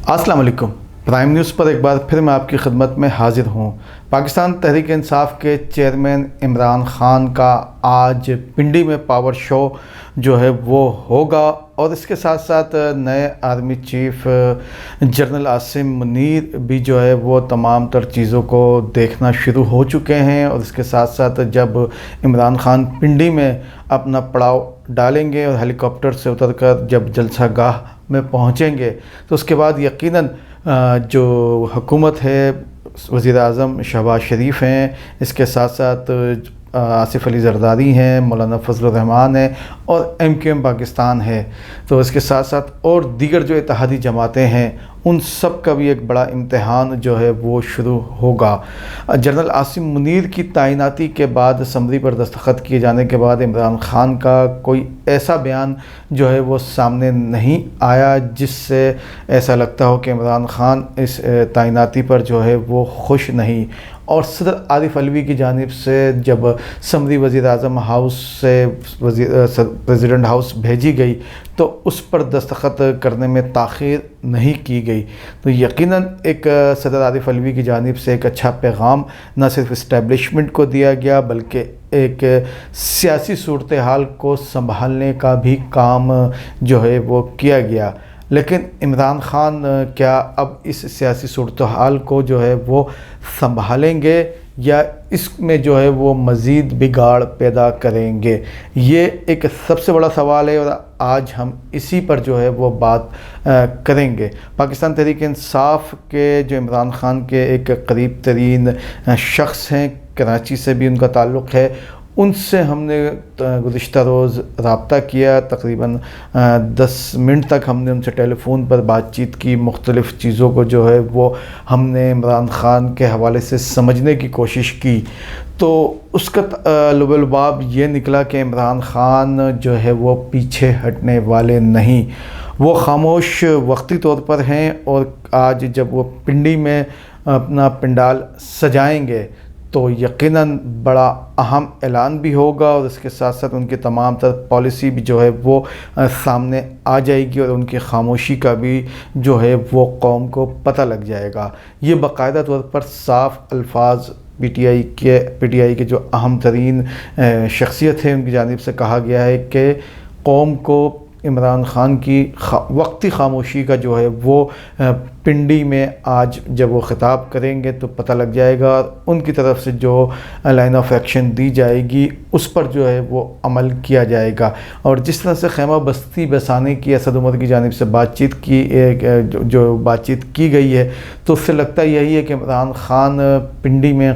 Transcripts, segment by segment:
السلام علیکم۔ Prime news پر ایک بار پھر میں آپ کی خدمت میں حاضر ہوں۔ پاکستان تحریک انصاف کے چیئرمین عمران خان کا آج پنڈی میں پاور شو جو ہے وہ ہوگا، اور اس کے ساتھ ساتھ نئے army chief general Asim Munir بھی جو ہے وہ تمام تر چیزوں کو دیکھنا شروع ہو چکے ہیں، اور اس کے ساتھ ساتھ جب عمران خان پنڈی میں اپنا پڑاؤ ڈالیں گے اور ہیلی کاپٹر سے اتر کر جب جلسہ گاہ میں پہنچیں گے تو اس کے بعد یقیناً جو حکومت ہے، وزیر اعظم شہباز شریف ہیں، اس کے ساتھ ساتھ آصف علی زرداری ہیں، مولانا فضل الرحمان ہیں، اور MQM پاکستان ہے، تو اس کے ساتھ ساتھ اور دیگر جو اتحادی جماعتیں ہیں، ان سب کا بھی ایک بڑا امتحان جو ہے وہ شروع ہوگا۔ جنرل عاصم منیر کی تعیناتی کے بعد اسمبلی پر دستخط کیے جانے کے بعد عمران خان کا کوئی ایسا بیان جو ہے وہ سامنے نہیں آیا جس سے ایسا لگتا ہو کہ عمران خان اس تعیناتی پر جو ہے وہ خوش نہیں، اور صدر عارف علوی کی جانب سے جب اسمبلی وزیر اعظم ہاؤس سے پریزیڈنٹ ہاؤس بھیجی گئی تو اس پر دستخط کرنے میں تاخیر نہیں کی گئی، تو یقیناً ایک صدر عارف علوی کی جانب سے ایک اچھا پیغام نہ صرف اسٹیبلشمنٹ کو دیا گیا بلکہ ایک سیاسی صورتحال کو سنبھالنے کا بھی کام جو ہے وہ کیا گیا۔ لیکن عمران خان کیا اب اس سیاسی صورتحال کو جو ہے وہ سنبھالیں گے یا اس میں جو ہے وہ مزید بگاڑ پیدا کریں گے؟ یہ ایک سب سے بڑا سوال ہے، اور آج ہم اسی پر جو ہے وہ بات کریں گے۔ پاکستان تحریک انصاف کے جو عمران خان کے ایک قریب ترین شخص ہیں، کراچی سے بھی ان کا تعلق ہے، ان سے ہم نے گزشتہ روز رابطہ کیا، تقریباً 10 منٹ تک ہم نے ان سے ٹیلی فون پر بات چیت کی، مختلف چیزوں کو جو ہے وہ ہم نے عمران خان کے حوالے سے سمجھنے کی کوشش کی، تو اس کا لب لباب یہ نکلا کہ عمران خان جو ہے وہ پیچھے ہٹنے والے نہیں، وہ خاموش وقتی طور پر ہیں، اور آج جب وہ پنڈی میں اپنا پنڈال سجائیں گے تو یقیناً بڑا اہم اعلان بھی ہوگا، اور اس کے ساتھ ساتھ ان کی تمام تر پالیسی بھی جو ہے وہ سامنے آ جائے گی، اور ان کی خاموشی کا بھی جو ہے وہ قوم کو پتہ لگ جائے گا۔ یہ باقاعدہ طور پر صاف الفاظ پی ٹی آئی کے جو اہم ترین شخصیت ہے ان کی جانب سے کہا گیا ہے کہ قوم کو عمران خان کی وقتی خاموشی کا جو ہے وہ پنڈی میں آج جب وہ خطاب کریں گے تو پتہ لگ جائے گا، اور ان کی طرف سے جو لائن آف ایکشن دی جائے گی اس پر جو ہے وہ عمل کیا جائے گا۔ اور جس طرح سے خیمہ بستی بسانے کی اسد عمر کی جانب سے بات چیت کی گئی ہے، تو اس سے لگتا یہی ہے کہ عمران خان پنڈی میں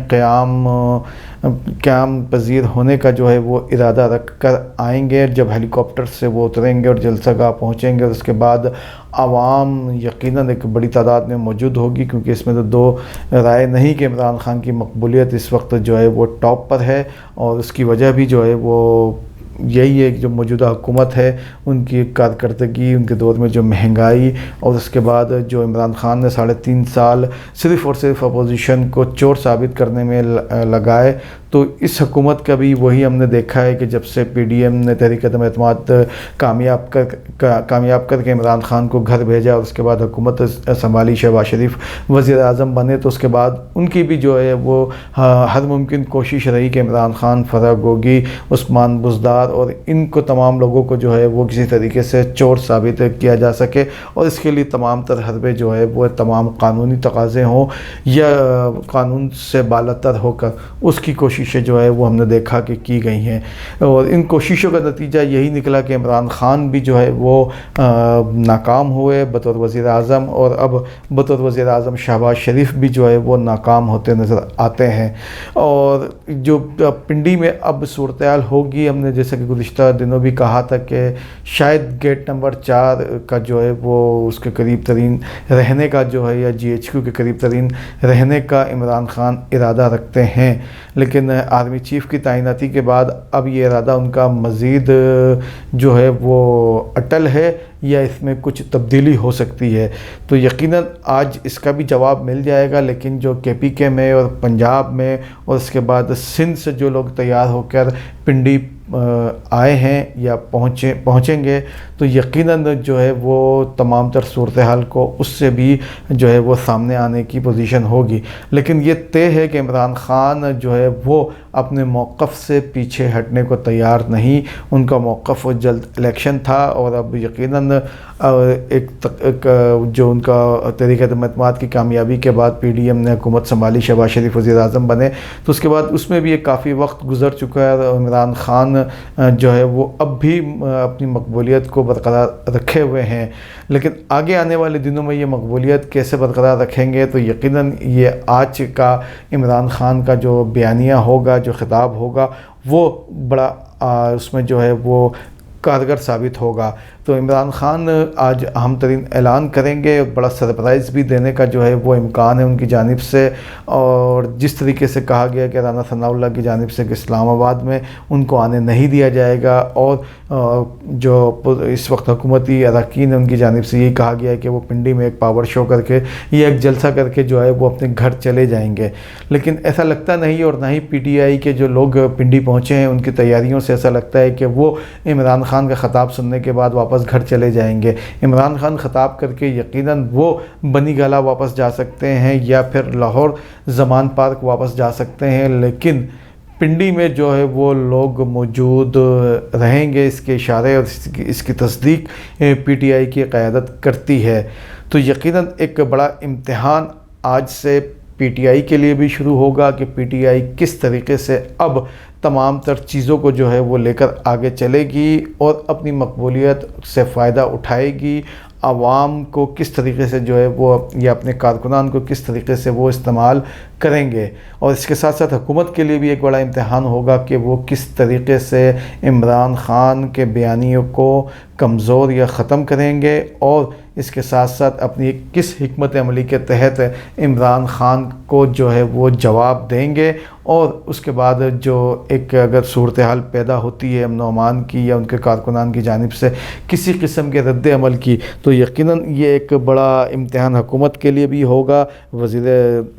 قیام پذیر ہونے کا جو ہے وہ ارادہ رکھ کر آئیں گے، جب ہیلی کاپٹر سے وہ اتریں گے اور جلسہ گاہ پہنچیں گے، اور اس کے بعد عوام یقیناً ایک بڑی تعداد میں موجود ہوگی، کیونکہ اس میں تو دو رائے نہیں کہ عمران خان کی مقبولیت اس وقت جو ہے وہ ٹاپ پر ہے، اور اس کی وجہ بھی جو ہے وہ یہی ہے کہ جو موجودہ حکومت ہے ان کی کارکردگی، ان کے دور میں جو مہنگائی، اور اس کے بعد جو عمران خان نے 3.5 سال صرف اور صرف اپوزیشن کو چور ثابت کرنے میں لگائے، تو اس حکومت کا بھی وہی ہم نے دیکھا ہے کہ جب سے PDM نے تحریک عدم اعتماد کامیاب کر کے عمران خان کو گھر بھیجا، اور اس کے بعد حکومت سنبھالی، شہباز شریف وزیر اعظم بنے، تو اس کے بعد ان کی بھی جو ہے وہ ہر ممکن کوشش رہی کہ عمران خان، فرح گوگی، عثمان بزدار اور ان کو تمام لوگوں کو جو ہے وہ کسی طریقے سے چور ثابت کیا جا سکے، اور اس کے لیے تمام تر حربے جو ہے وہ تمام قانونی تقاضے ہوں یا قانون سے بالاتر ہو کر اس کی کوششیں جو ہے وہ ہم نے دیکھا کہ کی گئی ہیں، اور ان کوششوں کا نتیجہ یہی نکلا کہ عمران خان بھی جو ہے وہ ناکام ہوئے بطور وزیر اعظم، اور اب بطور وزیر اعظم شہباز شریف بھی جو ہے وہ ناکام ہوتے نظر آتے ہیں۔ اور جو پنڈی میں اب صورتحال ہوگی، ہم نے جیسا کہ گزشتہ دنوں بھی کہا تھا کہ شاید گیٹ نمبر 4 کا جو ہے وہ اس کے قریب ترین رہنے کا جو ہے، یا GHQ کے قریب ترین رہنے کا عمران خان ارادہ رکھتے ہیں، لیکن آرمی چیف کی تعیناتی کے بعد اب یہ ارادہ ان کا مزید جو ہے وہ اٹل ہے، یا اس میں کچھ تبدیلی ہو سکتی ہے، تو یقیناً آج اس کا بھی جواب مل جائے گا۔ لیکن جو KPK میں اور پنجاب میں اور اس کے بعد سندھ سے جو لوگ تیار ہو کر پنڈی آئے ہیں یا پہنچیں گے تو یقیناً جو ہے وہ تمام تر صورتحال کو اس سے بھی جو ہے وہ سامنے آنے کی پوزیشن ہوگی، لیکن یہ طے ہے کہ عمران خان جو ہے وہ اپنے موقف سے پیچھے ہٹنے کو تیار نہیں۔ ان کا موقف جلد الیکشن تھا، اور اب یقیناً ایک جو ان کا تحریک عدم اعتماد کی کامیابی کے بعد پی ڈی ایم نے حکومت سنبھالی، شہباز شریف وزیر اعظم بنے، تو اس کے بعد اس میں بھی ایک کافی وقت گزر چکا ہے، اور عمران خان جو ہے وہ اب بھی اپنی مقبولیت کو برقرار رکھے ہوئے ہیں، لیکن آگے آنے والے دنوں میں یہ مقبولیت کیسے برقرار رکھیں گے تو یقیناً یہ آج کا عمران خان کا جو بیانیہ ہوگا، جو خطاب ہوگا، وہ بڑا اس میں جو ہے وہ کارگر ثابت ہوگا۔ تو عمران خان آج اہم ترین اعلان کریں گے، بڑا سرپرائز بھی دینے کا جو ہے وہ امکان ہے ان کی جانب سے، اور جس طریقے سے کہا گیا کہ رانا ثناء اللہ کی جانب سے کہ اسلام آباد میں ان کو آنے نہیں دیا جائے گا، اور جو اس وقت حکومتی اراکین ان کی جانب سے یہی کہا گیا ہے کہ وہ پنڈی میں ایک پاور شو کر کے یا ایک جلسہ کر کے جو ہے وہ اپنے گھر چلے جائیں گے، لیکن ایسا لگتا نہیں، اور نہ ہی پی ٹی آئی کے جو لوگ پنڈی پہنچے ہیں ان کی تیاریوں سے ایسا لگتا ہے کہ وہ عمران خان کا خطاب سننے کے بعد واپس گھر چلے جائیں گے۔ عمران خان خطاب کر کے یقیناً وہ بنی گالہ واپس جا سکتے ہیں یا پھر لاہور زمان پارک واپس جا سکتے ہیں، لیکن پنڈی میں جو ہے وہ لوگ موجود رہیں گے، اس کے اشارے اور اس کی تصدیق پی ٹی آئی کی قیادت کرتی ہے۔ تو یقیناً ایک بڑا امتحان آج سے پی ٹی آئی کے لیے بھی شروع ہوگا کہ پی ٹی آئی کس طریقے سے اب تمام تر چیزوں کو جو ہے وہ لے کر آگے چلے گی اور اپنی مقبولیت سے فائدہ اٹھائے گی، عوام کو کس طریقے سے جو ہے وہ یا اپنے کارکنان کو کس طریقے سے وہ استعمال کریں گے، اور اس کے ساتھ ساتھ حکومت کے لیے بھی ایک بڑا امتحان ہوگا کہ وہ کس طریقے سے عمران خان کے بیانیوں کو کمزور یا ختم کریں گے، اور اس کے ساتھ ساتھ اپنی کس حکمت عملی کے تحت عمران خان کو جو ہے وہ جواب دیں گے، اور اس کے بعد جو ایک اگر صورتحال پیدا ہوتی ہے امن و امان کی یا ان کے کارکنان کی جانب سے کسی قسم کے رد عمل کی، تو یقیناً یہ ایک بڑا امتحان حکومت کے لیے بھی ہوگا، وزیر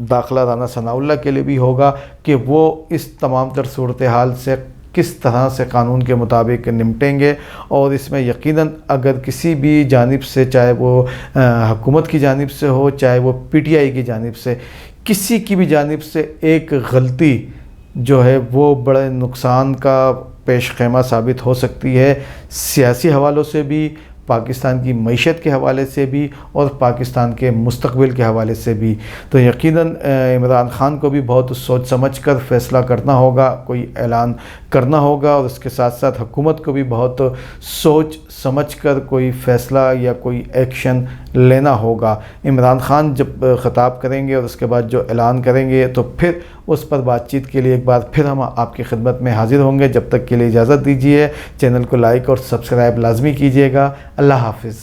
داخلہ رانا ثناء اللہ کے لیے بھی ہوگا کہ وہ اس تمام تر صورتحال سے کس طرح سے قانون کے مطابق نمٹیں گے، اور اس میں یقیناً اگر کسی بھی جانب سے، چاہے وہ حکومت کی جانب سے ہو چاہے وہ پی ٹی آئی کی جانب سے، کسی کی بھی جانب سے ایک غلطی جو ہے وہ بڑے نقصان کا پیش خیمہ ثابت ہو سکتی ہے، سیاسی حوالوں سے بھی، پاکستان کی معیشت کے حوالے سے بھی، اور پاکستان کے مستقبل کے حوالے سے بھی۔ تو یقیناً عمران خان کو بھی بہت سوچ سمجھ کر فیصلہ کرنا ہوگا، کوئی اعلان کرنا ہوگا، اور اس کے ساتھ ساتھ حکومت کو بھی بہت سوچ سمجھ کر کوئی فیصلہ یا کوئی ایکشن لینا ہوگا۔ عمران خان جب خطاب کریں گے اور اس کے بعد جو اعلان کریں گے تو پھر اس پر بات چیت کے لیے ایک بار پھر ہم آپ کی خدمت میں حاضر ہوں گے۔ جب تک کے لیے اجازت دیجیے، چینل کو لائک اور سبسکرائب لازمی کیجیے گا۔ اللہ حافظ۔